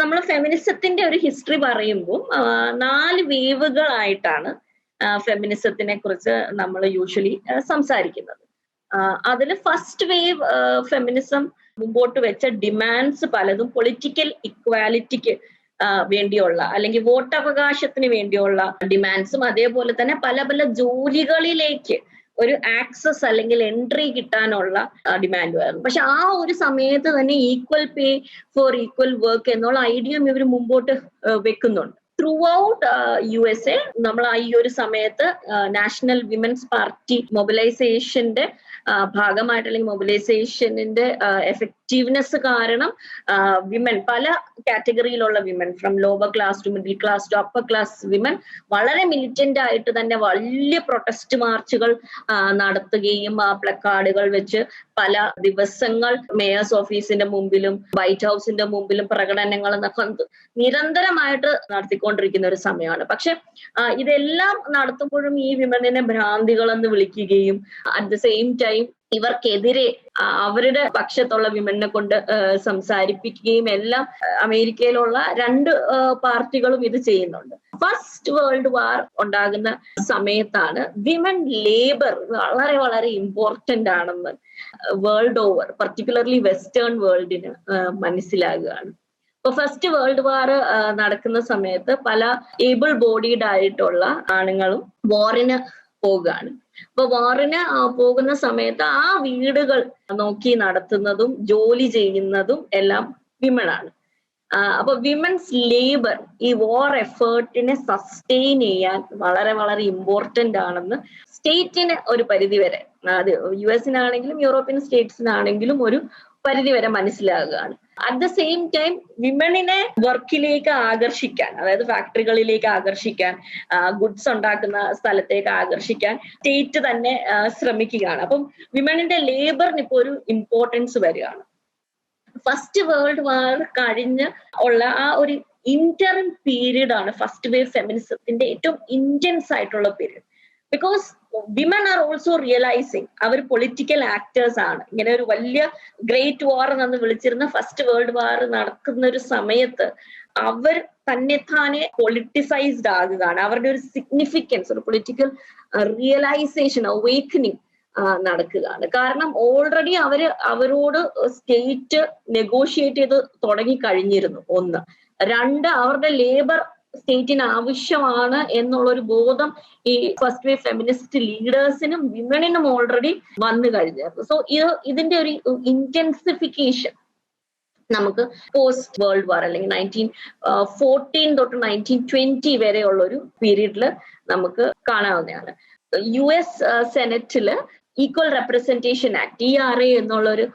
നമ്മൾ ഫെമിനിസത്തിന്റെ ഒരു ഹിസ്റ്ററി പറയുമ്പോൾ 4 വേവുകളായിട്ടാണ് ഫെമിനിസത്തിനെ കുറിച്ച് നമ്മൾ യൂഷ്വലി സംസാരിക്കുന്നത്. അതിൽ ഫസ്റ്റ് വേവ് ഫെമിനിസം മുമ്പോട്ട് വെച്ച ഡിമാൻഡ്സ് പലതും പൊളിറ്റിക്കൽ ഇക്വാലിറ്റിക്ക് വേണ്ടിയുള്ള അല്ലെങ്കിൽ വോട്ടവകാശത്തിന് വേണ്ടിയുള്ള ഡിമാൻഡ്സും അതേപോലെ തന്നെ പല പല ജോലികളിലേക്ക് ഒരു ആക്സസ് അല്ലെങ്കിൽ എൻട്രി കിട്ടാനുള്ള ഡിമാൻഡുമായിരുന്നു. പക്ഷെ ആ ഒരു സമയത്ത് തന്നെ equal pay for equal work എന്നുള്ള ഐഡിയയും ഇവർ മുമ്പോട്ട് വെക്കുന്നുണ്ട്. ത്രൂ ഔട്ട് USA നമ്മൾ ഈ ഒരു സമയത്ത് നാഷണൽ വിമൻസ് പാർട്ടി മൊബിലൈസേഷന്റെ ഭാഗമായിട്ട് അല്ലെങ്കിൽ മൊബിലൈസേഷനിന്റെ എഫക്റ്റീവ്നെസ് കാരണം വിമൻ, പല കാറ്റഗറിയിലുള്ള women, from lower class to middle class to upper class women വളരെ മിലിറ്റന്റ് ആയിട്ട് തന്നെ വലിയ പ്രൊട്ടസ്റ്റ് മാർച്ചുകൾ നടത്തുകയും പ്ലക്കാർഡുകൾ വെച്ച് പല ദിവസങ്ങൾ മേയേഴ്സ് ഓഫീസിന്റെ മുമ്പിലും വൈറ്റ് ഹൗസിന്റെ മുമ്പിലും പ്രകടനങ്ങൾ നിരന്തരമായിട്ട് നടത്തിക്കൊണ്ടിരിക്കുന്ന ഒരു സമയമാണ്. പക്ഷെ ഇതെല്ലാം നടത്തുമ്പോഴും ഈ വിമനിനെ ഭ്രാന്തികളെന്ന് വിളിക്കുകയും അറ്റ് ദ സെയിം ടൈം ഇവർക്കെതിരെ അവരുടെ പക്ഷത്തുള്ള വിമനെ കൊണ്ട് സംസാരിപ്പിക്കുകയും എല്ലാം അമേരിക്കയിലുള്ള 2 പാർട്ടികളും ഇത് ചെയ്യുന്നുണ്ട്. ഫസ്റ്റ് വേൾഡ് വാർ ഉണ്ടാകുന്ന സമയത്താണ് വിമൻ ലേബർ വളരെ വളരെ ഇമ്പോർട്ടന്റ് ആണെന്ന് വേൾഡ് ഓവർ, പർട്ടിക്കുലർലി വെസ്റ്റേൺ വേൾഡിന് മനസ്സിലാകുകയാണ്. ഇപ്പൊ ഫസ്റ്റ് വേൾഡ് വാർ നടക്കുന്ന സമയത്ത് പല ഏബിൾ ബോഡീഡ് ആയിട്ടുള്ള ആണുങ്ങളും വാറിന് പോവുകയാണ്. അപ്പൊ വാറിന് പോകുന്ന സമയത്ത് ആ വീടുകൾ നോക്കി നടത്തുന്നതും ജോലി ചെയ്യുന്നതും എല്ലാം വിമനാണ്. അപ്പൊ വിമൻസ് ലേബർ ഈ വാർ എഫേർട്ടിനെ സസ്റ്റെയിൻ ചെയ്യാൻ വളരെ വളരെ ഇമ്പോർട്ടന്റ് ആണെന്ന് സ്റ്റേറ്റിന് ഒരു പരിധിവരെ, അത് US-നാണെങ്കിലും യൂറോപ്യൻ സ്റ്റേറ്റ്സിനാണെങ്കിലും ഒരു പരിധിവരെ മനസ്സിലാകുകയാണ്. അറ്റ് ദ സെയിം ടൈം വിമണിനെ വർക്കിലേക്ക് ആകർഷിക്കാൻ, അതായത് ഫാക്ടറികളിലേക്ക് ആകർഷിക്കാൻ, ഗുഡ്സ് ഉണ്ടാക്കുന്ന സ്ഥലത്തേക്ക് ആകർഷിക്കാൻ സ്റ്റേറ്റ് തന്നെ ശ്രമിക്കുകയാണ്. അപ്പം വിമണിന്റെ ലേബറിന് ഇപ്പോൾ ഒരു ഇമ്പോർട്ടൻസ് വരികയാണ്. ഫസ്റ്റ് വേൾഡ് വാർ കഴിഞ്ഞ് ഉള്ള ആ ഒരു ഇന്ററിം പീരീഡ് ആണ് ഫസ്റ്റ് വേവ് ഫെമിനിസത്തിന്റെ ഏറ്റവും ഇന്റൻസ് ആയിട്ടുള്ള period. Because women are also realising അവർ പൊളിറ്റിക്കൽ ആക്ടേഴ്സ് ആണ്. ഇങ്ങനെ ഒരു വലിയ ഗ്രേറ്റ് വാർ എന്ന് വിളിച്ചിരുന്ന ഫസ്റ്റ് വേൾഡ് വാർ നടക്കുന്ന ഒരു സമയത്ത് അവർ തന്നെത്താനെ പൊളിറ്റിസൈസ്ഡ് ആകുകയാണ്. അവരുടെ ഒരു സിഗ്നിഫിക്കൻസ്, ഒരു പൊളിറ്റിക്കൽ റിയലൈസേഷൻ, അവേക്കനിങ് നടക്കുകയാണ്. കാരണം ഓൾറെഡി അവരോട് സ്റ്റേറ്റ് നെഗോഷിയേറ്റ് ചെയ്ത് തുടങ്ങി കഴിഞ്ഞിരുന്നു. 1. 2, അവരുടെ ലേബർ സ്റ്റേറ്റിന് ആവശ്യമാണ് എന്നുള്ളൊരു ബോധം ഈ ഫസ്റ്റ് വേവ് ഫെമിനിസ്റ്റ് ലീഡേഴ്സിനും വിമണിനും ഓൾറെഡി വന്നു കഴിഞ്ഞായിരുന്നു. സോ ഇതിന്റെ ഒരു ഇന്റൻസിഫിക്കേഷൻ നമുക്ക് പോസ്റ്റ് വേൾഡ് വാർ അല്ലെങ്കിൽ 1914 തൊട്ട് 1920 വരെയുള്ള ഒരു പീരീഡിൽ നമുക്ക് കാണാവുന്നതാണ്. US സെനറ്റില് ഈക്വൽ റെപ്രസെന്റേഷൻ ആക്ട്, ERA എന്നുള്ളൊരു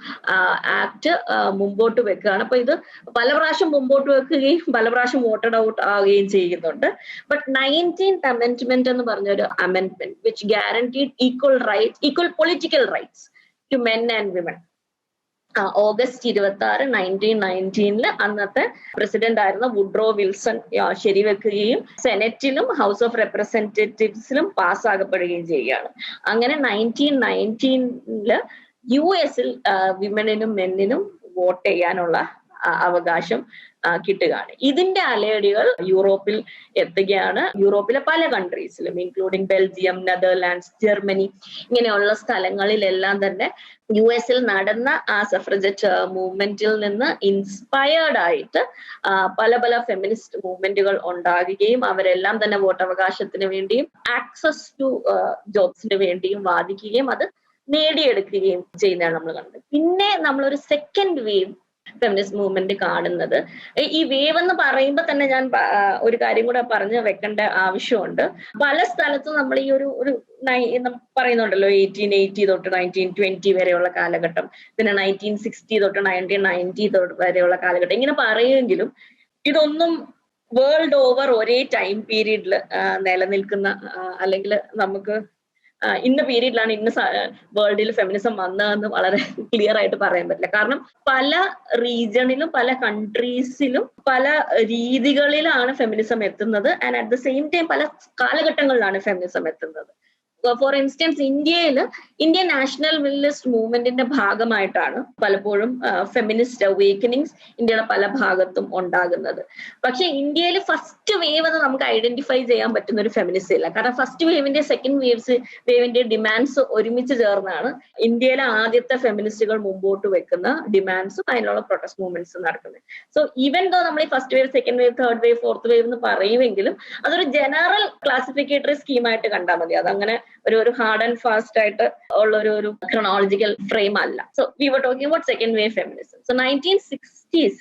ആക്ട് മുമ്പോട്ട് വെക്കുകയാണ്. അപ്പൊ ഇത് പല പ്രാവശ്യം മുമ്പോട്ട് വെക്കുകയും പല പ്രാവശ്യം വോട്ടഡ് ഔട്ട് ആവുകയും ചെയ്യുന്നുണ്ട്. ബട്ട് 19th അമെൻഡ്മെന്റ് എന്ന് പറഞ്ഞൊരു amendment which guaranteed equal political rights to men and women August 26, 1919 അന്നത്തെ പ്രസിഡന്റ് ആയിരുന്ന വുഡ്രോ വിൽസൺ ശരിവെക്കുകയും സെനറ്റിലും ഹൗസ് ഓഫ് റെപ്രസെന്റേറ്റീവ്സിലും പാസ്സാക്കപ്പെടുകയും ചെയ്യുകയാണ്. അങ്ങനെ 1919 US വിമനിനും മെന്നിനും വോട്ട് ചെയ്യാനുള്ള അവകാശം കിട്ടുകയാണ്. ഇതിന്റെ അലയടികൾ യൂറോപ്പിൽ എത്തുകയാണ്. യൂറോപ്പിലെ പല കൺട്രീസിലും ഇൻക്ലൂഡിങ് ബെൽജിയം, നെതർലാൻഡ്സ്, ജർമ്മനി ഇങ്ങനെയുള്ള സ്ഥലങ്ങളിലെല്ലാം തന്നെ US നടന്ന ആ സഫ്രജറ്റ് മൂവ്മെന്റിൽ നിന്ന് ഇൻസ്പയർഡ് ആയിട്ട് പല പല ഫെമിനിസ്റ്റ് മൂവ്മെന്റുകൾ ഉണ്ടാകുകയും അവരെല്ലാം തന്നെ വോട്ടവകാശത്തിന് വേണ്ടിയും ആക്സസ് ടു ജോബ്സിന് വേണ്ടിയും വാദിക്കുകയും അത് നേടിയെടുക്കുകയും ചെയ്യുന്നതാണ് നമ്മൾ കണ്ടത്. പിന്നെ നമ്മളൊരു സെക്കൻഡ് വേവ് ഫെമിനിസ്റ്റ് മൂവ്മെന്റ് കാണുന്നത്, ഈ വേവ് എന്ന് പറയുമ്പോൾ തന്നെ ഞാൻ ഒരു കാര്യം കൂടെ പറഞ്ഞു വെക്കേണ്ട ആവശ്യമുണ്ട്. പല സ്ഥലത്തും നമ്മൾ ഈ ഒരു പറയുന്നുണ്ടല്ലോ 1880 തൊട്ട് 1920 വരെയുള്ള കാലഘട്ടം, പിന്നെ 1960 തൊട്ട് 1990 വരെയുള്ള കാലഘട്ടം ഇങ്ങനെ പറയുമെങ്കിലും ഇതൊന്നും വേൾഡ് ഓവർ ഒരേ ടൈം പീരീഡിൽ നിലനിൽക്കുന്ന അല്ലെങ്കിൽ നമുക്ക് ഇന്ന പീരീഡിലാണ് ഇന്ന വേൾഡിൽ ഫെമിനിസം വന്നതെന്ന് വളരെ ക്ലിയർ ആയിട്ട് പറയാൻ പറ്റില്ല. കാരണം പല റീജിയണിലും പല കൺട്രീസിലും പല രീതികളിലാണ് ഫെമിനിസം എത്തുന്നത്. And at the same time പല കാലഘട്ടങ്ങളിലാണ് ഫെമിനിസം എത്തുന്നത്. For instance Indian national feminist മൂവ്മെന്റിന്റെ ഭാഗമായിട്ടാണ് പലപ്പോഴും ഫെമിനിസ്റ്റ് അവേക്കനിങ്സ് ഇന്ത്യയുടെ പല ഭാഗത്തും ഉണ്ടാകുന്നത്. പക്ഷെ ഇന്ത്യയിൽ ഫസ്റ്റ് വേവ് എന്ന് നമുക്ക് ഐഡന്റിഫൈ ചെയ്യാൻ പറ്റുന്ന ഒരു ഫെമിനിസ്റ്റ് ഇല്ല. കാരണം ഫസ്റ്റ് വേവിന്റെ സെക്കൻഡ് വേവിന്റെ ഡിമാൻഡ്സ് ഒരുമിച്ച് ചേർന്നാണ് ഇന്ത്യയിലെ ആദ്യത്തെ ഫെമിനിസ്റ്റുകൾ മുമ്പോട്ട് വെക്കുന്ന ഡിമാൻഡ്സും അതിനുള്ള പ്രൊട്ടസ്റ്റ് മൂവ്മെന്റ്സും നടക്കുന്നത്. സോ ഈവൻ ദോ നമ്മൾ ഈ first wave, second wave, third wave, fourth wave എന്ന് പറയുമെങ്കിലും അതൊരു ജനറൽ ക്ലാസിഫിക്കേറ്ററി സ്കീമായിട്ട് കണ്ടാൽ മതി. അതങ്ങനെ ഒരു ഹാർഡ് ആൻഡ് ഫാസ്റ്റ് ആയിട്ട് ഉള്ള ഒരു ക്രോണോളജിക്കൽ ഫ്രെയിം അല്ല. So we were talking about second wave feminism. So 1960s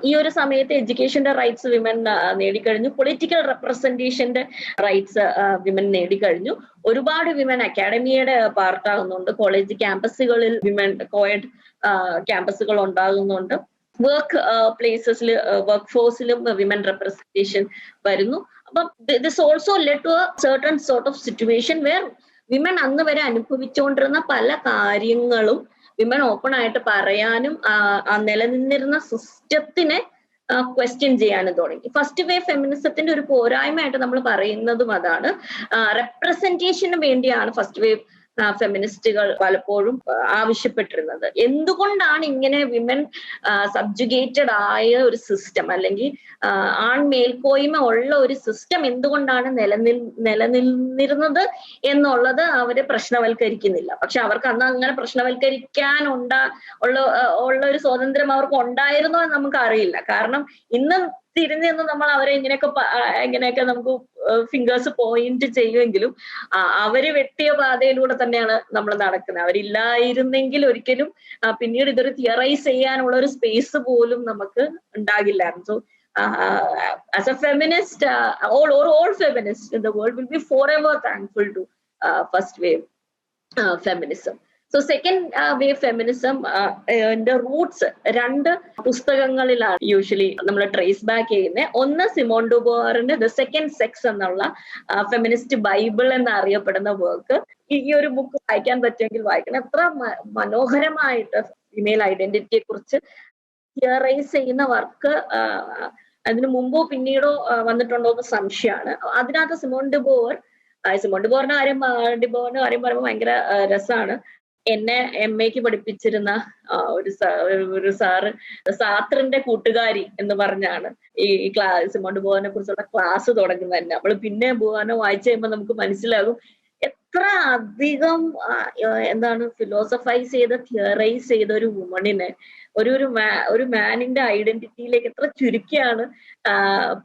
ഈ ഒരു സമയത്ത് എഡ്യൂക്കേഷന്റെ റൈറ്റ്സ് വിമൻ നേടിക്കഴിഞ്ഞു, പൊളിറ്റിക്കൽ റെപ്രസെന്റേഷന്റെ റൈറ്റ്സ് വിമൻ നേടിക്കഴിഞ്ഞു. ഒരുപാട് വിമൻ അക്കാഡമിയുടെ പാർട്ടാകുന്നുണ്ട്, കോളേജ് ക്യാമ്പസുകളിൽ വിമൻ കോയഡ് ക്യാമ്പസുകൾ ഉണ്ടാകുന്നുണ്ട്, വർക്ക് പ്ലേസസിൽ വർക്ക് ഫോഴ്സിലും വിമൻ റെപ്രസെന്റേഷൻ വരുന്നു. അപ്പം this also lead to a certain sort of situation where women അന്ന് വരെ അനുഭവിച്ചുകൊണ്ടിരുന്ന പല കാര്യങ്ങളും വിമൻ ഓപ്പൺ ആയിട്ട് പറയാനും നിലനിന്നിരുന്ന സിസ്റ്റത്തിനെ ക്വസ്റ്റ്യൻ ചെയ്യാനും തുടങ്ങി. ഫസ്റ്റ് വേവ് ഫെമിനിസത്തിന്റെ ഒരു പോരായ്മയായിട്ട് നമ്മൾ പറയുന്നതും അതാണ്. റെപ്രസെന്റേഷന് വേണ്ടിയാണ് ഫസ്റ്റ് വേവ് ഫെമിനിസ്റ്റുകൾ പലപ്പോഴും ആവശ്യപ്പെട്ടിരുന്നത്. എന്തുകൊണ്ടാണ് ഇങ്ങനെ വിമൻ സബ്ജുഗേറ്റഡ് ആയ ഒരു സിസ്റ്റം, അല്ലെങ്കിൽ മേൽക്കോയ്മ ഉള്ള ഒരു സിസ്റ്റം എന്തുകൊണ്ടാണ് നിലനിന്നിരുന്നത് എന്നുള്ളത് അവര് പ്രശ്നവൽക്കരിക്കുന്നില്ല. പക്ഷെ അവർക്ക് അന്ന് അങ്ങനെ പ്രശ്നവൽക്കരിക്കാൻ ഉള്ള ഒരു സ്വാതന്ത്ര്യം അവർക്ക് ഉണ്ടായിരുന്നോ എന്ന് നമുക്ക് അറിയില്ല. കാരണം ഇന്ന് തിരിഞ്ഞു നിന്ന് നമ്മൾ അവരെ എങ്ങനെയൊക്കെ നമുക്ക് ഫിംഗേഴ്സ് പോയിന്റ് ചെയ്യുമെങ്കിലും അവര് വെട്ടിയ പാതയിലൂടെ തന്നെയാണ് നമ്മൾ നടക്കുന്നത്. അവരില്ലായിരുന്നെങ്കിൽ ഒരിക്കലും പിന്നീട് ഇതൊരു തിയറൈസ് ചെയ്യാനുള്ള ഒരു സ്പേസ് പോലും നമുക്ക് ഉണ്ടാകില്ലായിരുന്നു. So as a feminist, all feminists in the world will be forever thankful to first wave feminism. So second wave feminism roots 2 പുസ്തകങ്ങളിലാണ് യൂഷ്വലി നമ്മൾ ട്രേസ് ബാക്ക് ചെയ്യുന്നത്. ഒന്ന് സിമോൺ ഡു ബോവറിന്റെ ദ സെക്കൻഡ് സെക്സ് എന്നുള്ള feminist bible എന്നറിയപ്പെടുന്ന work. ഈ ഒരു book വായിക്കാൻ പറ്റുമെങ്കിൽ വായിക്കണം. എത്ര മനോഹരമായിട്ട് ഫീമെയിൽ ഐഡന്റിറ്റിയെ കുറിച്ച് തിയറൈസ് ചെയ്യുന്ന വർക്ക് അതിനു മുമ്പോ പിന്നീടോ വന്നിട്ടുണ്ടോ എന്ന് സംശയമാണ്. അതിനകത്ത് സിമോൺ ഡിബോറിന്റെ കാര്യം പറയുമ്പോൾ ഭയങ്കര രസമാണ്. എന്നെ MA പഠിപ്പിച്ചിരുന്ന ഒരു സാറ് സാത്രിന്റെ കൂട്ടുകാരി എന്ന് പറഞ്ഞാണ് ഈ സിമോൺ ഡിബോറിനെ കുറിച്ചുള്ള ക്ലാസ് തുടങ്ങുന്നത് തന്നെ. നമ്മൾ പിന്നെ ബുവാനോ വായിച്ചു കഴിയുമ്പോൾ നമുക്ക് മനസ്സിലാകും എത്ര അധികം ഫിലോസഫൈസ് ചെയ്ത തിയറൈസ് ചെയ്ത ഒരു വുമണിനെ ഒരു മാനിന്റെ ഐഡന്റിറ്റിയിലേക്ക് എത്ര ചുരുക്കിയാണ്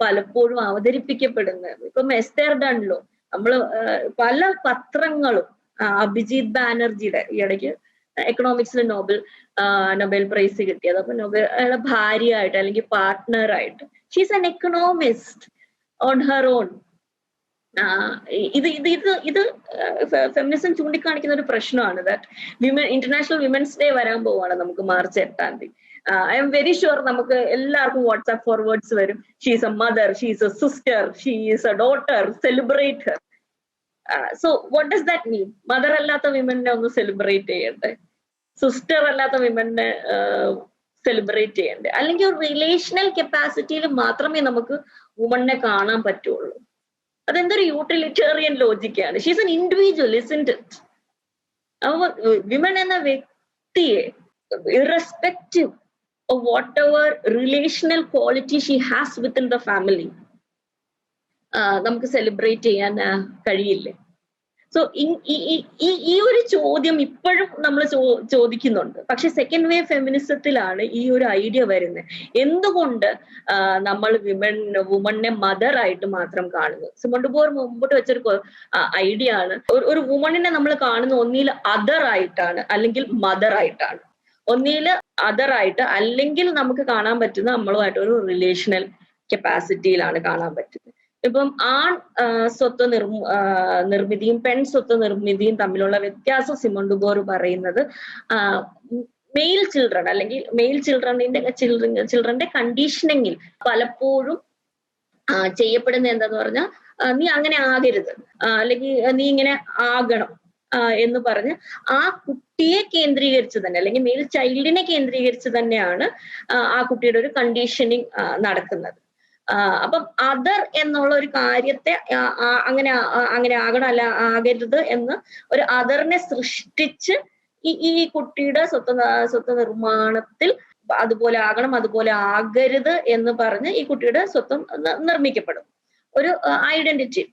പലപ്പോഴും അവതരിപ്പിക്കപ്പെടുന്നത്. ഇപ്പം എസ്തേർ ഡൺലോ, നമ്മള് പല പത്രങ്ങളും അഭിജിത് ബാനർജിയുടെ ഈ ഇടയ്ക്ക് എക്കണോമിക്സിൽ നൊബേൽ പ്രൈസ് കിട്ടിയത്. അപ്പൊ നൊബേൽ ഭാര്യയായിട്ട് അല്ലെങ്കിൽ പാർട്ട്ണറായിട്ട് she's an economist on her own. ഇത് ഫെമിനിസം ചൂണ്ടിക്കാണിക്കുന്ന ഒരു പ്രശ്നമാണ്. ദാറ്റ് ഇന്റർനാഷണൽ വിമൻസ് ഡേ വരാൻ പോവാണ് നമുക്ക് March 8 I am very sure നമുക്ക് എല്ലാവർക്കും വാട്സ്ആപ്പ് ഫോർവേഡ്സ് വരും. She's A mother, she's A sister, she's A daughter, celebrate her. So what does that mean? Mother അല്ലാത്ത വിമനെ ഒന്ന് സെലിബ്രേറ്റ് ചെയ്യണ്ടേ? സിസ്റ്റർ അല്ലാത്ത വിമനെ സെലിബ്രേറ്റ് ചെയ്യണ്ടേ? അല്ലെങ്കിൽ ഒരു റിലേഷണൽ കപ്പാസിറ്റിയിൽ മാത്രമേ നമുക്ക് വുമണിനെ കാണാൻ പറ്റുള്ളൂ. അതെന്തൊരു യൂട്ടിലിറ്റേറിയൻ ലോജിക്കാണ്. She's an individual, isn't it? Women എന്ന വ്യക്തിയെ irrespective of whatever relational quality she has within the family നമുക്ക് സെലിബ്രേറ്റ് ചെയ്യാൻ കഴിയില്ലേ? സോ ഈ ഒരു ചോദ്യം ഇപ്പോഴും നമ്മൾ ചോദിക്കുന്നുണ്ട്. പക്ഷെ സെക്കൻഡ് വേവ് ഫെമിനിസത്തിലാണ് ഈ ഒരു ഐഡിയ വരുന്നത്. എന്തുകൊണ്ട് നമ്മൾ വുമണിനെ മദർ ആയിട്ട് മാത്രം കാണുന്നു? സിമോൺ ഡു ബോവർ മുമ്പോട്ട് വെച്ചൊരു ഐഡിയ ആണ്. ഒരു വുമണിനെ നമ്മൾ കാണുന്ന ഒന്നിൽ അതർ ആയിട്ടാണ് അല്ലെങ്കിൽ മദർ ആയിട്ടാണ്. ഒന്നിൽ അതർ ആയിട്ട് അല്ലെങ്കിൽ നമുക്ക് കാണാൻ പറ്റുന്ന നമ്മളുമായിട്ട് ഒരു റിലേഷണൽ കപ്പാസിറ്റിയിലാണ് കാണാൻ പറ്റുന്നത്. ഇപ്പം ആൺ സ്വത്ത് നിർമ്മിതിയും പെൺ സ്വത്ത് നിർമ്മിതിയും തമ്മിലുള്ള വ്യത്യാസം സിമോൺ ഡു ബോവർ പറയുന്നത് മെയിൽ ചിൽഡ്രൻ അല്ലെങ്കിൽ മെയിൽ ചിൽഡ്രന്റെ കണ്ടീഷനിങ്ങിൽ പലപ്പോഴും ചെയ്യപ്പെടുന്ന എന്താന്ന് പറഞ്ഞാൽ നീ അങ്ങനെ ആകരുത്, അല്ലെങ്കിൽ നീ ഇങ്ങനെ ആകണം എന്ന് പറഞ്ഞ് ആ കുട്ടിയെ കേന്ദ്രീകരിച്ച് തന്നെ അല്ലെങ്കിൽ മെയിൽ ചൈൽഡിനെ കേന്ദ്രീകരിച്ച് തന്നെയാണ് ആ കുട്ടിയുടെ ഒരു കണ്ടീഷനിങ് നടക്കുന്നത്. അപ്പം അതർ എന്നുള്ള ഒരു കാര്യത്തെ അങ്ങനെ ആകണം അല്ല ആകരുത് എന്ന് ഒരു അതറിനെ സൃഷ്ടിച്ച് ഈ കുട്ടിയുടെ സ്വത്ത് നിർമ്മാണത്തിൽ അതുപോലെ ആകണം അതുപോലെ ആകരുത് എന്ന് പറഞ്ഞ് ഈ കുട്ടിയുടെ സ്വത്വം നിർമ്മിക്കപ്പെടും. ഒരു ഐഡന്റിറ്റി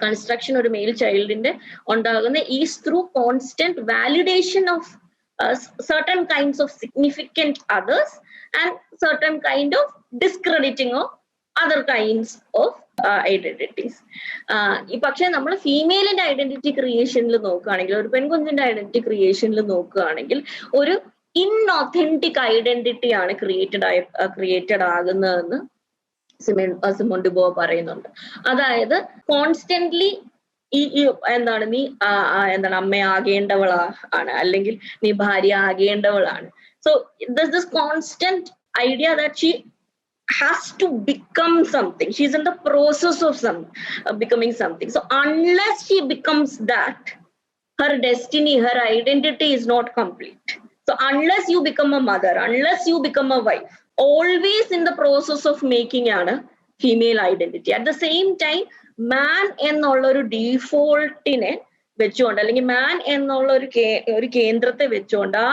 കൺസ്ട്രക്ഷൻ ഒരു മെയിൽ ചൈൽഡിന്റെ ഉണ്ടാകുന്ന is through constant validation of certain kinds of significant others and certain kind of discrediting of other kinds of identities. പക്ഷെ നമ്മൾ ഫീമെയിലിന്റെ ഐഡന്റിറ്റി ക്രിയേഷനിൽ നോക്കുകയാണെങ്കിൽ, ഒരു പെൺകുഞ്ഞിന്റെ ഐഡന്റിറ്റി ക്രിയേഷനിൽ നോക്കുകയാണെങ്കിൽ ഒരു ഇൻഒഥന്റിക് ഐഡന്റിറ്റി ആണ് ക്രിയേറ്റഡ് ആകുന്നതെന്ന് സിമോൺ ഡിബോ പറയുന്നുണ്ട്. അതായത് കോൺസ്റ്റന്റ്ലി എന്താണ് നീ അമ്മയാകേണ്ടവളാണ്, അല്ലെങ്കിൽ നീ ഭാര്യ ആകേണ്ടവളാണ്. So this constant idea that she has to become something. She's in the process of becoming something. So unless she becomes that, her destiny, her identity is not complete. So unless you become a mother, unless you become a wife, always in the process of making ആണ് female identity. At the same time, man എന്നുള്ള ഒരു ഡീഫോൾട്ടിനെ വെച്ചുകൊണ്ട്, അല്ലെങ്കിൽ മാൻ എന്നുള്ള ഒരു കേന്ദ്രത്തെ വെച്ചുകൊണ്ട് ആ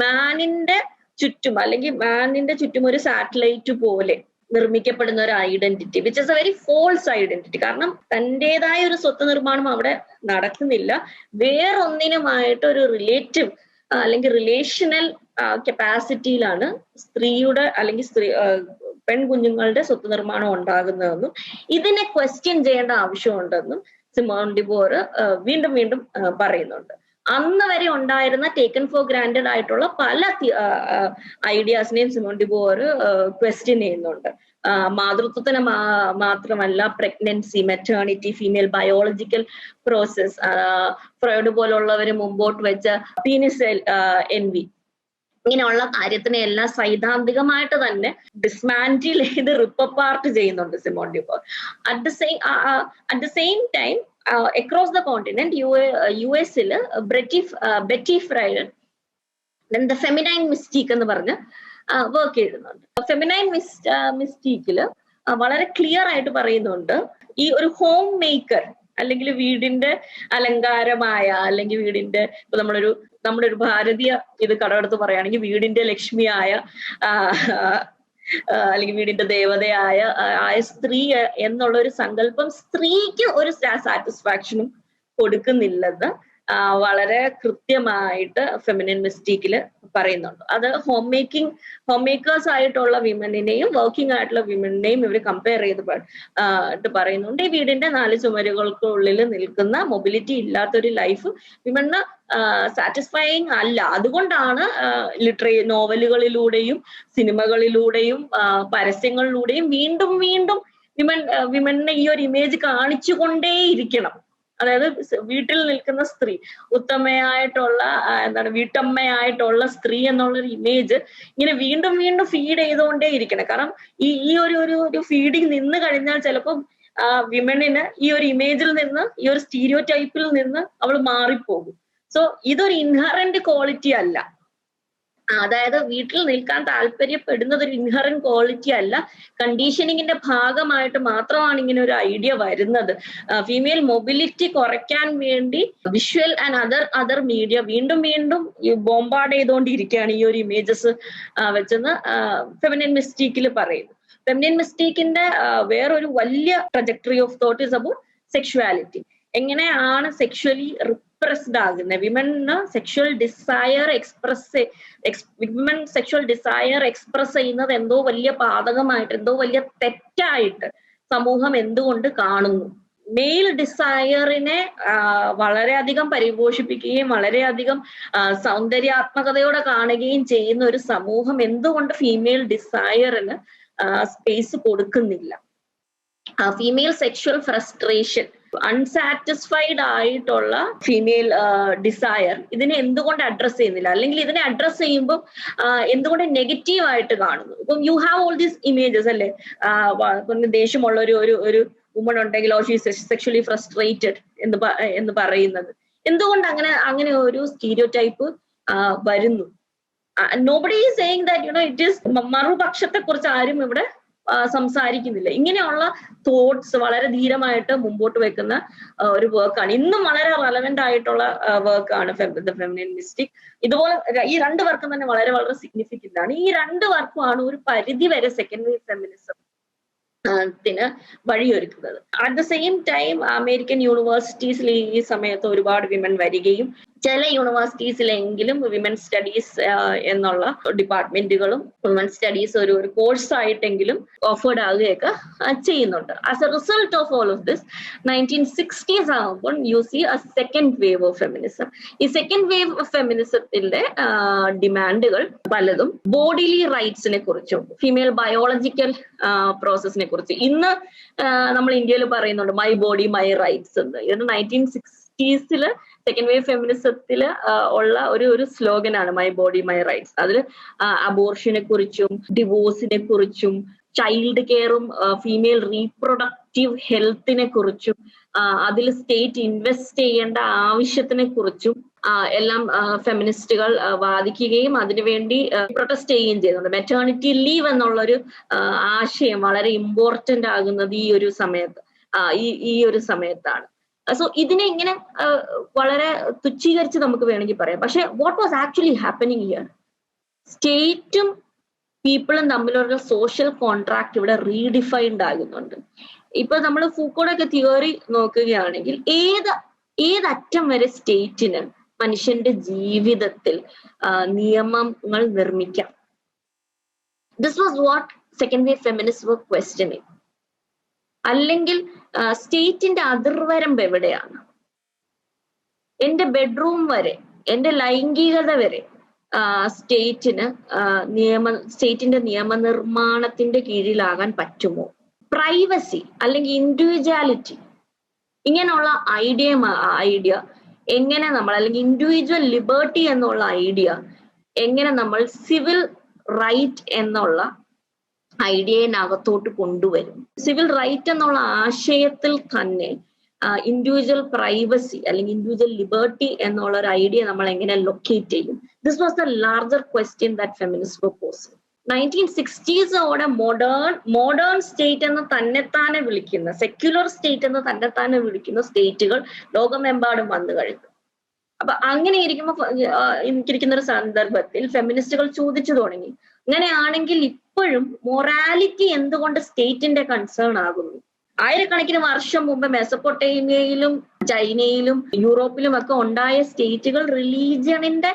മാനിന്റെ ചുറ്റും, അല്ലെങ്കിൽ മാനിന്റെ ചുറ്റും ഒരു സാറ്റലൈറ്റ് പോലെ നിർമ്മിക്കപ്പെടുന്ന ഒരു identity which is a very false identity. കാരണം തന്റേതായ ഒരു സ്വത്ത് നിർമ്മാണം അവിടെ നടക്കുന്നില്ല. വേറൊന്നിനുമായിട്ട് ഒരു റിലേറ്റീവ് അല്ലെങ്കിൽ റിലേഷണൽ കപ്പാസിറ്റിയിലാണ് സ്ത്രീയുടെ അല്ലെങ്കിൽ പെൺകുഞ്ഞുങ്ങളുടെ സ്വത്ത് നിർമ്മാണം ഉണ്ടാകുന്നതെന്നും ഇതിനെ ക്വസ്റ്റ്യൻ ചെയ്യേണ്ട ആവശ്യമുണ്ടെന്നും സിമോൺ ഡിബോർ വീണ്ടും വീണ്ടും പറയുന്നുണ്ട്. അന്ന് വരെ ഉണ്ടായിരുന്ന ടേക്കൺ ഫോർ ഗ്രാൻഡഡ് ആയിട്ടുള്ള പല ഐഡിയാസിനെയും സിമോൺ ഡിബോർ ക്വസ്റ്റ്യൻ ചെയ്യുന്നുണ്ട്. മാതൃത്വത്തിന് മാത്രമല്ല, pregnancy, maternity, female biological process, Freud പോലുള്ളവര് മുമ്പോട്ട് വെച്ച പീനിസ് എൻവി, ഇങ്ങനെയുള്ള കാര്യത്തിനെ എല്ലാം സൈദ്ധാന്തികമായിട്ട് തന്നെ ഡിസ്മാൻറ്റിൽ ചെയ്ത് റിപ്പപ്പാർട്ട് ചെയ്യുന്നുണ്ട് Simone de Beauvoir. At the same time across the continent US-ൽ Betty Friedan the feminine mystique എന്ന് പറഞ്ഞ് വർക്ക് ചെയ്യുന്നുണ്ട്. ഫെമിനൈൻ മിസ്റ്റീക്കില് വളരെ ക്ലിയർ ആയിട്ട് പറയുന്നുണ്ട്, ഈ ഒരു ഹോം മേക്കർ അല്ലെങ്കിൽ വീടിന്റെ അലങ്കാരമായ, അല്ലെങ്കിൽ വീടിന്റെ ഇപ്പൊ നമ്മുടെ ഒരു ഭാരതീയ ഇത് കടമെടുത്ത് പറയുകയാണെങ്കിൽ വീടിന്റെ ലക്ഷ്മിയായ അല്ലെങ്കിൽ വീടിന്റെ ദേവതയായ സ്ത്രീ എന്നുള്ള ഒരു സങ്കല്പം സ്ത്രീക്ക് ഒരു സാറ്റിസ്ഫാക്ഷനും കൊടുക്കുന്നില്ലെന്ന് വളരെ കൃത്യമായിട്ട് ഫെമിനിൻ മിസ്റ്റീക്കില് പറയുന്നുണ്ട്. അത് ഹോം മേക്കേഴ്സ് ആയിട്ടുള്ള വിമനിനെയും വർക്കിംഗ് ആയിട്ടുള്ള വിമനിനെയും ഇവർ കമ്പയർ ചെയ്ത് പറയുന്നുണ്ട്. ഈ വീടിന്റെ 4 ചുമരുകൾക്കുള്ളിൽ നിൽക്കുന്ന മൊബിലിറ്റി ഇല്ലാത്തൊരു ലൈഫ് വിമന് സാറ്റിസ്ഫൈയിങ് അല്ല. അതുകൊണ്ടാണ് നോവലുകളിലൂടെയും സിനിമകളിലൂടെയും പരസ്യങ്ങളിലൂടെയും വീണ്ടും വീണ്ടും വിമനെ ഈ ഒരു ഇമേജ് കാണിച്ചുകൊണ്ടേയിരിക്കണം. അതായത് വീട്ടിൽ നിൽക്കുന്ന സ്ത്രീ, ഉത്തമയായിട്ടുള്ള വീട്ടമ്മയായിട്ടുള്ള സ്ത്രീ എന്നുള്ളൊരു ഇമേജ് ഇങ്ങനെ വീണ്ടും വീണ്ടും ഫീഡ് ചെയ്തുകൊണ്ടേ ഇരിക്കണം. കാരണം ഈ ഒരു ഫീഡിങ് നിന്ന് കഴിഞ്ഞാൽ ചിലപ്പോൾ വിമണിന് ഈ ഒരു ഇമേജിൽ നിന്ന്, ഈ ഒരു സ്റ്റീരിയോ ടൈപ്പിൽ നിന്ന് അവൾ മാറിപ്പോകും. സോ ഇതൊരു ഇൻഹറന്റ് ക്വാളിറ്റി അല്ല. അതായത് വീട്ടിൽ നിൽക്കാൻ താല്പര്യപ്പെടുന്നത് ഒരു ഇൻഹറന്റ് ക്വാളിറ്റി അല്ല, കണ്ടീഷനിങ്ങിന്റെ ഭാഗമായിട്ട് മാത്രമാണ് ഇങ്ങനെ ഒരു ഐഡിയ വരുന്നത്. ഫീമെയിൽ മൊബിലിറ്റി കുറയ്ക്കാൻ വേണ്ടി വിഷ്വൽ ആൻഡ് അതർ മീഡിയ വീണ്ടും വീണ്ടും ബോംബാർഡ് ചെയ്തുകൊണ്ടിരിക്കുകയാണ് ഈ ഒരു ഇമേജസ് വെച്ചെന്ന് ഫെമിനിൻ മിസ്റ്റീക്കിൽ പറയുന്നു. ഫെമിനിൻ മിസ്റ്റീക്കിന്റെ വേറൊരു വലിയ trajectory of thought is about sexuality. എങ്ങനെയാണ് സെക്ഷുവലി റിപ്രസ്ഡ് ആകുന്നത്, വിമൻ സെക്ഷുവൽ ഡിസയർ എക്സ്പ്രസ് ചെയ്യുന്നത് എന്തോ വലിയ പാതകമായിട്ട്, എന്തോ വലിയ തെറ്റായിട്ട് സമൂഹം എന്തുകൊണ്ട് കാണുന്നു. മെയിൽ ഡിസയറിനെ വളരെയധികം പരിപോഷിപ്പിക്കുകയും വളരെയധികം സൗന്ദര്യാത്മകതയോടെ കാണുകയും ചെയ്യുന്ന ഒരു സമൂഹം എന്തുകൊണ്ട് ഫീമെയിൽ ഡിസയറിന് സ്പേസ് കൊടുക്കുന്നില്ല. ഫീമെയിൽ സെക്ഷുവൽ ഫ്രസ്ട്രേഷൻ, അൺസാറ്റിസ്ഫൈഡ് ആയിട്ടുള്ള ഫീമെയിൽ ഡിസയർ, ഇതിനെ എന്തുകൊണ്ട് അഡ്രസ് ചെയ്യുന്നില്ല, അല്ലെങ്കിൽ ഇതിനെ അഡ്രസ് ചെയ്യുമ്പോൾ എന്തുകൊണ്ട് നെഗറ്റീവ് ആയിട്ട് കാണുന്നു. ഇപ്പം you have all these images അല്ലേ, ദേഷ്യമുള്ള ഒരു വുമൺ ഉണ്ടെങ്കിൽ ഷീ സെക്ഷുവലി ഫ്രസ്ട്രേറ്റഡ് എന്ന് പറയുന്നത് എന്തുകൊണ്ട് അങ്ങനെ ഒരു സ്റ്റീരിയോ ടൈപ്പ് വരുന്നു. Nobody is saying that it is, മറുപക്ഷത്തെ കുറിച്ച് ആരും ഇവിടെ സംസാരിക്കുന്നില്ല. ഇങ്ങനെയുള്ള തോട്ട്സ് വളരെ ധീരമായിട്ട് മുമ്പോട്ട് വെക്കുന്ന ഒരു വർക്കാണ്. ഇന്നും വളരെ റെലവെന്റ് ആയിട്ടുള്ള വർക്കാണ് ദ ഫെമിനിൻ മിസ്റ്റിക്. ഇതുപോലെ ഈ രണ്ട് വർക്കും തന്നെ വളരെ വളരെ സിഗ്നിഫിക്കന്റ് ആണ്. ഈ രണ്ട് വർക്കുമാണ് ഒരു പരിധി വരെ സെക്കൻഡ് വേവ് ഫെമിനിസം ത്തിന് വഴിയൊരുക്കുന്നത്. At the same time American യൂണിവേഴ്സിറ്റീസിൽ ഈ സമയത്ത് ഒരുപാട് വിമൻ വരികയും ചില യൂണിവേഴ്സിറ്റീസിലെങ്കിലും വിമൻ സ്റ്റഡീസ് എന്നുള്ള ഡിപ്പാർട്ട്മെന്റുകളും വിമൻ സ്റ്റഡീസ് ഒരു കോഴ്സ് ആയിട്ടെങ്കിലും ഓഫേർഡ് ആവുകയൊക്കെ ചെയ്യുന്നുണ്ട്. As a result of all of this 1960s ആകുമ്പോൾ you see a second wave of feminism. ഈ സെക്കൻഡ് വേവ് ഓഫ് ഫെമിനിസത്തിന്റെ ഡിമാൻഡുകൾ പലതും ബോഡിലി റൈറ്റ്സിനെ കുറിച്ചും ഫീമെയിൽ ബയോളജിക്കൽ പ്രോസസ്സിനെ കുറിച്ച് ഇന്ന് നമ്മൾ ഇന്ത്യയിൽ പറയുന്നുണ്ട് മൈ ബോഡി മൈ റൈറ്റ്സ് എന്ന്. ഇത് 1960s സെക്കൻഡ് വേവ് ഫെമിനിസത്തിൽ ഉള്ള ഒരു സ്ലോഗനാണ് മൈ ബോഡി മൈ റൈറ്റ്സ്. അതിൽ അബോർഷനെ കുറിച്ചും ഡിവോഴ്സിനെ കുറിച്ചും ചൈൽഡ് കെയറും ഫീമെയിൽ റീപ്രൊഡക്റ്റീവ് ഹെൽത്തിനെ കുറിച്ചും അതിൽ സ്റ്റേറ്റ് ഇൻവെസ്റ്റ് ചെയ്യേണ്ട ആവശ്യത്തിനെ കുറിച്ചും എല്ലാം ഫെമിനിസ്റ്റുകൾ വാദിക്കുകയും അതിനുവേണ്ടി പ്രൊട്ടസ്റ്റ് ചെയ്യുകയും ചെയ്യുന്നുണ്ട്. മെറ്റേണിറ്റി ലീവ് എന്നുള്ളൊരു ആശയം വളരെ ഇമ്പോർട്ടന്റ് ആകുന്നത് ഈ ഒരു സമയത്താണ്. സോ ഇതിനെ ഇങ്ങനെ വളരെ തുച്ഛീകരിച്ച് നമുക്ക് വേണമെങ്കിൽ പറയാം. പക്ഷെ what was actually happening here, സ്റ്റേറ്റും പീപ്പിളും തമ്മിലുള്ള സോഷ്യൽ കോൺട്രാക്ട് ഇവിടെ റീഡിഫൈൻഡ് ആകുന്നുണ്ട്. ഇപ്പൊ നമ്മൾ ഫൂക്കോയുടെ തിയറി നോക്കുകയാണെങ്കിൽ ഏതറ്റം വരെ സ്റ്റേറ്റിന് മനുഷ്യന്റെ ജീവിതത്തിൽ നിയമങ്ങൾ നിർമ്മിക്കാം. This was what second wave feminist were questioning. അല്ലെങ്കിൽ സ്റ്റേറ്റിന്റെ അതിർവരമ്പ് എവിടെയാണ്? എന്റെ ബെഡ്റൂം വരെ, എന്റെ ലൈംഗികത വരെ സ്റ്റേറ്റിന്റെ നിയമനിർമ്മാണത്തിന്റെ കീഴിലാകാൻ പറ്റുമോ? പ്രൈവസി അല്ലെങ്കിൽ ഇൻഡിവിജ്വാലിറ്റി, ഇങ്ങനെയുള്ള ഐഡിയ എങ്ങനെ നമ്മൾ, അല്ലെങ്കിൽ ഇൻഡിവിജ്വൽ ലിബർട്ടി എന്നുള്ള ഐഡിയ എങ്ങനെ നമ്മൾ സിവിൽ റൈറ്റ് എന്നുള്ള ഐഡിയനകത്തോട്ട് കൊണ്ടുവരും? സിവിൽ റൈറ്റ് എന്നുള്ള ആശയത്തിൽ തന്നെ ഇൻഡിവിജ്വൽ പ്രൈവസി അല്ലെങ്കിൽ ഇൻഡിവിജ്വൽ ലിബർട്ടി എന്നുള്ള ഒരു ഐഡിയ നമ്മൾ എങ്ങനെ ലൊക്കേറ്റ് ചെയ്യും? This was the larger question that feminist were posing. 1960s modern state എന്ന് തന്നെത്താനെ വിളിക്കുന്ന, സെക്യുലർ സ്റ്റേറ്റ് എന്ന് തന്നെത്താനെ വിളിക്കുന്ന സ്റ്റേറ്റുകൾ ലോകമെമ്പാടും വന്നു കഴിഞ്ഞു. അപ്പൊ അങ്ങനെ ഇരിക്കുന്ന ഒരു സന്ദർഭത്തിൽ ഫെമിനിസ്റ്റുകൾ ചോദിച്ചു തുടങ്ങി, അങ്ങനെയാണെങ്കിൽ ഇപ്പോഴും മൊറാലിറ്റി എന്തുകൊണ്ട് സ്റ്റേറ്റിന്റെ കൺസേൺ ആകുന്നു? ആയിരക്കണക്കിന് വർഷം മുമ്പ് മെസപ്പൊട്ടേമിയയിലും ചൈനയിലും യൂറോപ്പിലും ഒക്കെ ഉണ്ടായ സ്റ്റേറ്റുകൾ റിലീജിയണിന്റെ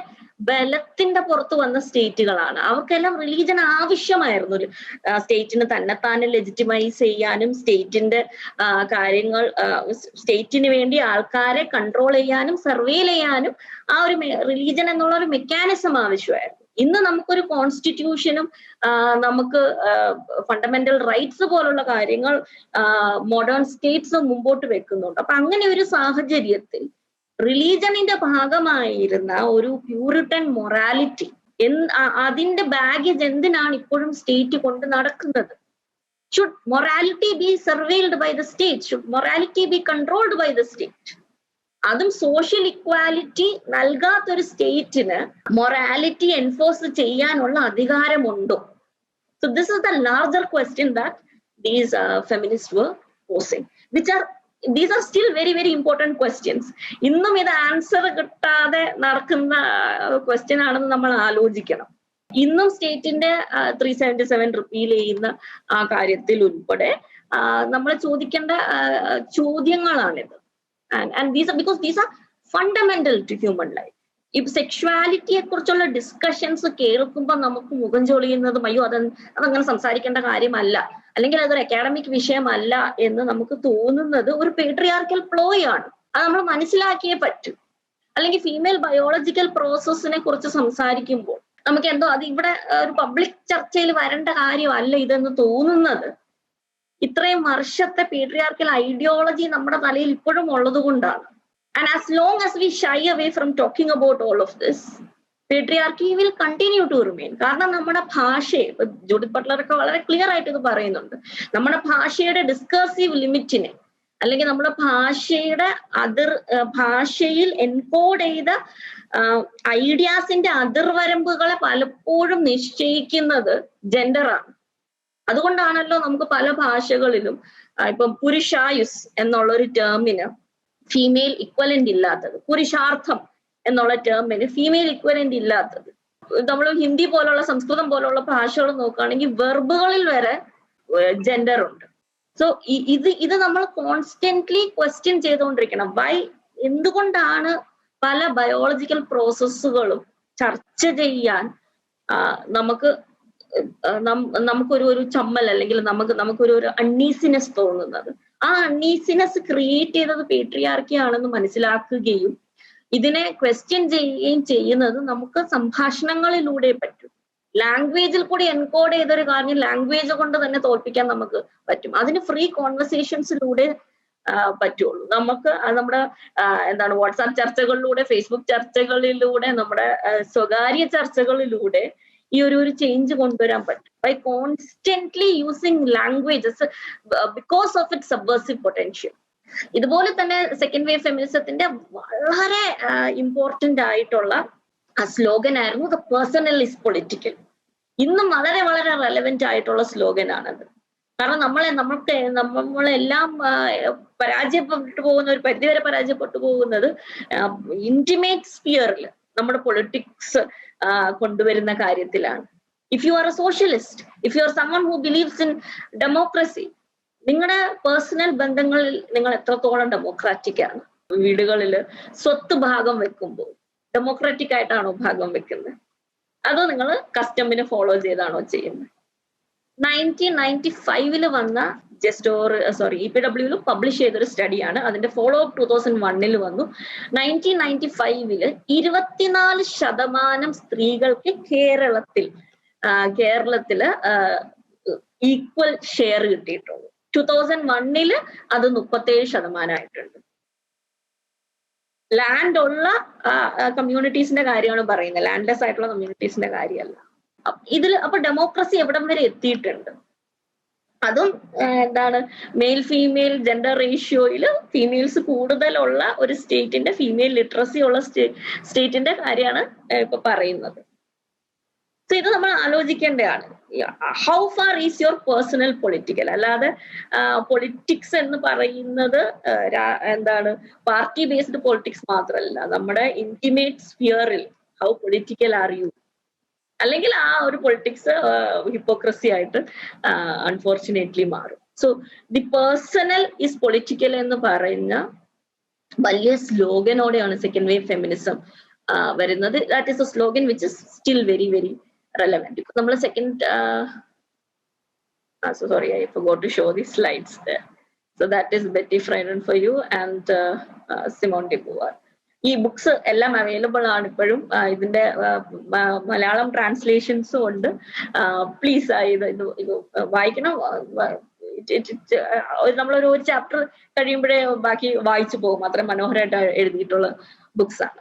ബലത്തിന്റെ പുറത്ത് വന്ന സ്റ്റേറ്റുകളാണ്. അവർക്കെല്ലാം റിലീജിയൻ ആവശ്യമായിരുന്നു. സ്റ്റേറ്റിന് തന്നെത്താനെ ലെജിറ്റിമൈസ് ചെയ്യാനും സ്റ്റേറ്റിന്റെ കാര്യങ്ങൾ, സ്റ്റേറ്റിന് വേണ്ടി ആൾക്കാരെ കൺട്രോൾ ചെയ്യാനും സർവെയിൽ ചെയ്യാനും ആ ഒരു റിലീജിയൻ എന്നുള്ള ഒരു മെക്കാനിസം ആവശ്യമായിരുന്നു. ഇന്ന് നമുക്കൊരു കോൺസ്റ്റിറ്റ്യൂഷനും നമുക്ക് ഫണ്ടമെന്റൽ റൈറ്റ്സ് പോലുള്ള കാര്യങ്ങൾ മോഡേൺ സ്റ്റേറ്റ്സ് മുമ്പോട്ട് വെക്കുന്നുണ്ട്. അപ്പൊ അങ്ങനെ ഒരു സാഹചര്യത്തിൽ റിലീജണിന്റെ ഭാഗമായിരുന്ന ഒരു പ്യൂരിറ്റൻ മൊറാലിറ്റി അതിന്റെ ബാഗേജ് എന്തിനാണ് ഇപ്പോഴും സ്റ്റേറ്റ് കൊണ്ട് നടക്കുന്നത്? Should morality be surveilled by the state? Should morality be controlled by the state? അതും സോഷ്യൽ ഇക്വാലിറ്റി നൽകാത്തൊരു സ്റ്റേറ്റിന് മൊറാലിറ്റി എൻഫോഴ്സ് ചെയ്യാനുള്ള അധികാരമുണ്ടോ? So this is the larger question that these feminist were posing, these are still very very important questions. ഇന്നും ഇത് answer കിട്ടാതെ നടക്കുന്ന question ആണെന്ന് നമ്മൾ ആലോചിക്കണം. ഇന്നും സ്റ്റേറ്റിന്റെ 377 റിപ്പീൽ ചെയ്യുന്ന ആ കാര്യത്തിൽ ഉൾപ്പെടെ നമ്മൾ ചോദിക്കേണ്ട ചോദ്യങ്ങളാണിത്. And because these are fundamental to human life. ഇപ്പൊ സെക്ഷുവാലിറ്റിയെ കുറിച്ചുള്ള ഡിസ്കഷൻസ് കേൾക്കുമ്പോൾ നമുക്ക് മുഖം ചൊളിയുന്നതും അയ്യോ അതങ്ങനെ സംസാരിക്കേണ്ട കാര്യമല്ല, അല്ലെങ്കിൽ അതൊരു അക്കാഡമിക് വിഷയമല്ല എന്ന് നമുക്ക് തോന്നുന്നത് ഒരു പേട്രിയാർക്കൽ പ്ലോയാണ്. അത് നമ്മൾ മനസ്സിലാക്കിയേ പറ്റൂ. അല്ലെങ്കിൽ ഫീമെയിൽ ബയോളജിക്കൽ പ്രോസസ്സിനെ കുറിച്ച് സംസാരിക്കുമ്പോൾ നമുക്ക് എന്തോ അത് ഇവിടെ ഒരു പബ്ലിക് ചർച്ചയിൽ വരേണ്ട കാര്യമല്ല ഇതെന്ന് തോന്നുന്നത് ഇത്രയും വർഷത്തെ പേട്രിയാർക്കൽ ഐഡിയോളജി നമ്മുടെ തലയിൽ ഇപ്പോഴും ഉള്ളത് കൊണ്ടാണ്. And as long as we shy away from talking about all of this, patriarchy will continue to remain. കാരണം നമ്മുടെ ഭാഷയെ, ജൂഡിത്ത് ബട്ട്ലറൊക്കെ വളരെ ക്ലിയർ ആയിട്ട് ഇത് പറയുന്നുണ്ട്, നമ്മുടെ ഭാഷയുടെ ഡിസ്കർസീവ് ലിമിറ്റിനെ അല്ലെങ്കിൽ നമ്മുടെ ഭാഷയിൽ എൻകോഡ് ചെയ്ത ഐഡിയാസിന്റെ അതിർവരമ്പുകളെ പലപ്പോഴും നിശ്ചയിക്കുന്നത് ജെൻഡറാണ്. അതുകൊണ്ടാണല്ലോ നമുക്ക് പല ഭാഷകളിലും ഇപ്പം പുരുഷായുസ് എന്നുള്ള ഒരു ടേമിന് ഫീമെയിൽ ഇക്വലന്റ് ഇല്ലാത്തത്, പുരുഷാർത്ഥം എന്നുള്ള ടേമിന് ഫീമെയിൽ ഇക്വലന്റ് ഇല്ലാത്തത്. നമ്മൾ ഹിന്ദി പോലുള്ള സംസ്കൃതം പോലുള്ള ഭാഷകൾ നോക്കുകയാണെങ്കിൽ വെർബുകളിൽ വരെ ജെൻഡർ ഉണ്ട്. സോ ഇത് നമ്മൾ കോൺസ്റ്റന്റ്ലി ക്വസ്റ്റ്യൻ ചെയ്തുകൊണ്ടിരിക്കണം. എന്തുകൊണ്ടാണ് പല ബയോളജിക്കൽ പ്രോസസ്സുകളും ചർച്ച ചെയ്യാൻ നമുക്കൊരു ചമ്മൽ അല്ലെങ്കിൽ നമുക്കൊരു അൺഈസിനെസ് തോന്നുന്നത്? ആ അൺഈസിനെസ് ക്രിയേറ്റ് ചെയ്തത് പേട്രിയാർക്കി ആണെന്ന് മനസ്സിലാക്കുകയും ഇതിനെ ക്വസ്റ്റ്യൻ ചെയ്യുകയും ചെയ്യുന്നത് നമുക്ക് സംഭാഷണങ്ങളിലൂടെ പറ്റും. ലാംഗ്വേജിൽ കൂടി എൻകോഡ് ചെയ്തൊരു കാര്യം ലാംഗ്വേജ് കൊണ്ട് തന്നെ തോൽപ്പിക്കാൻ നമുക്ക് പറ്റും. അതിന് ഫ്രീ കോൺവെർസേഷൻസിലൂടെ പറ്റുള്ളൂ. നമുക്ക് നമ്മുടെ വാട്സാപ്പ് ചർച്ചകളിലൂടെ, ഫേസ്ബുക്ക് ചർച്ചകളിലൂടെ, നമ്മുടെ സ്വകാര്യ ചർച്ചകളിലൂടെ ഈ ഒരു ചേഞ്ച് കൊണ്ടുവരാൻ പറ്റും. By constantly using languages because of it subversive potential. ഇതുപോലെ തന്നെ സെക്കൻഡ് വേവ് ഫെമിനിസത്തിന്റെ വളരെ ഇമ്പോർട്ടന്റ് ആയിട്ടുള്ള സ്ലോഗൻ ആയിരുന്നു ദ പേഴ്സണൽ ഇസ് പൊളിറ്റിക്കൽ. ഇന്നും വളരെ വളരെ റെലവെന്റ് ആയിട്ടുള്ള സ്ലോഗൻ ആണത്. കാരണം നമ്മളെല്ലാം പരാജയപ്പെട്ടു പോകുന്ന, ഒരു പരിധിവരെ പരാജയപ്പെട്ടു പോകുന്നത് ഇന്റിമേറ്റ് സ്പിയറിൽ നമ്മുടെ പൊളിറ്റിക്സ് കൊണ്ടുവരുന്ന കാര്യത്തിലാണ്. If you are a socialist, if you are someone who believes in democracy, നിങ്ങളുടെ പേഴ്സണൽ ബന്ധങ്ങളിൽ നിങ്ങൾ എത്രത്തോളം ഡെമോക്രാറ്റിക് ആണ്? വീടുകളിൽ സ്വത്ത് ഭാഗം വെക്കുമ്പോൾ ഡെമോക്രാറ്റിക് ആയിട്ടാണോ ഭാഗം വെക്കുന്നത്? അതോ നിങ്ങൾ കസ്റ്റമിനെ ഫോളോ ചെയ്താണോ ചെയ്യുന്നത്? 1995 വന്ന EPW പബ്ലിഷ് ചെയ്തൊരു സ്റ്റഡിയാണ്. അതിന്റെ ഫോളോ അപ്പ് 2001 വന്നു. 1995 24% സ്ത്രീകൾക്ക് കേരളത്തില് ഈക്വൽ ഷെയർ കിട്ടിയിട്ടുള്ളൂ. 2001 അത് 37% ആയിട്ടുണ്ട്. ലാൻഡ് ഉള്ള കമ്മ്യൂണിറ്റീസിന്റെ കാര്യമാണ് പറയുന്നത്, ലാൻഡ്ലെസ് ആയിട്ടുള്ള കമ്മ്യൂണിറ്റീസിന്റെ കാര്യമല്ല. അപ്പൊ ഡെമോക്രസി എവിടം വരെ എത്തിയിട്ടുണ്ട്? അതും മെയിൽ ഫീമെയിൽ ജെൻഡർ റേഷ്യോയില് ഫീമെയിൽസ് കൂടുതലുള്ള ഒരു സ്റ്റേറ്റിന്റെ, ഫീമെയിൽ ലിറ്ററസി ഉള്ള സ്റ്റേറ്റിന്റെ കാര്യമാണ് ഇപ്പൊ പറയുന്നത്. സോ ഇത് നമ്മൾ ആലോചിക്കേണ്ടതാണ്. How far is your personal political? അല്ലാതെ പൊളിറ്റിക്സ് എന്ന് പറയുന്നത് പാർട്ടി ബേസ്ഡ് പൊളിറ്റിക്സ് മാത്രമല്ല, നമ്മുടെ ഇന്റിമേറ്റ് സ്ഫിയറിൽ ഹൗ പൊളിറ്റിക്കൽ ആർ യു? അല്ലെങ്കിൽ ആ ഒരു പൊളിറ്റിക്സ് ഹിപ്പോക്രസി ആയിട്ട് അൺഫോർച്ചുനേറ്റ്ലി മാറും. So the personal is political എന്ന് പറയുന്ന വലിയ സ്ലോഗനോടെയാണ് സെക്കൻഡ് വേവ് ഫെമിനിസം വരുന്നത്. That is a slogan which is still very very relevant. നമ്മൾ sorry, I forgot to show the slides there. So that is Betty Friedan for you and Simone de Beauvoir. ഈ books എല്ലാം available ആണ് ഇപ്പോഴും. ഇതിന്റെ മലയാളം ട്രാൻസ്ലേഷൻസും ഉണ്ട്. Please ഇത് വായിക്കണം. നമ്മളൊരു ചാപ്റ്റർ കഴിയുമ്പോഴേ ബാക്കി വായിച്ചു പോകും. അത്ര മനോഹരമായിട്ട് എഴുതിയിട്ടുള്ള ബുക്സ് ആണ്.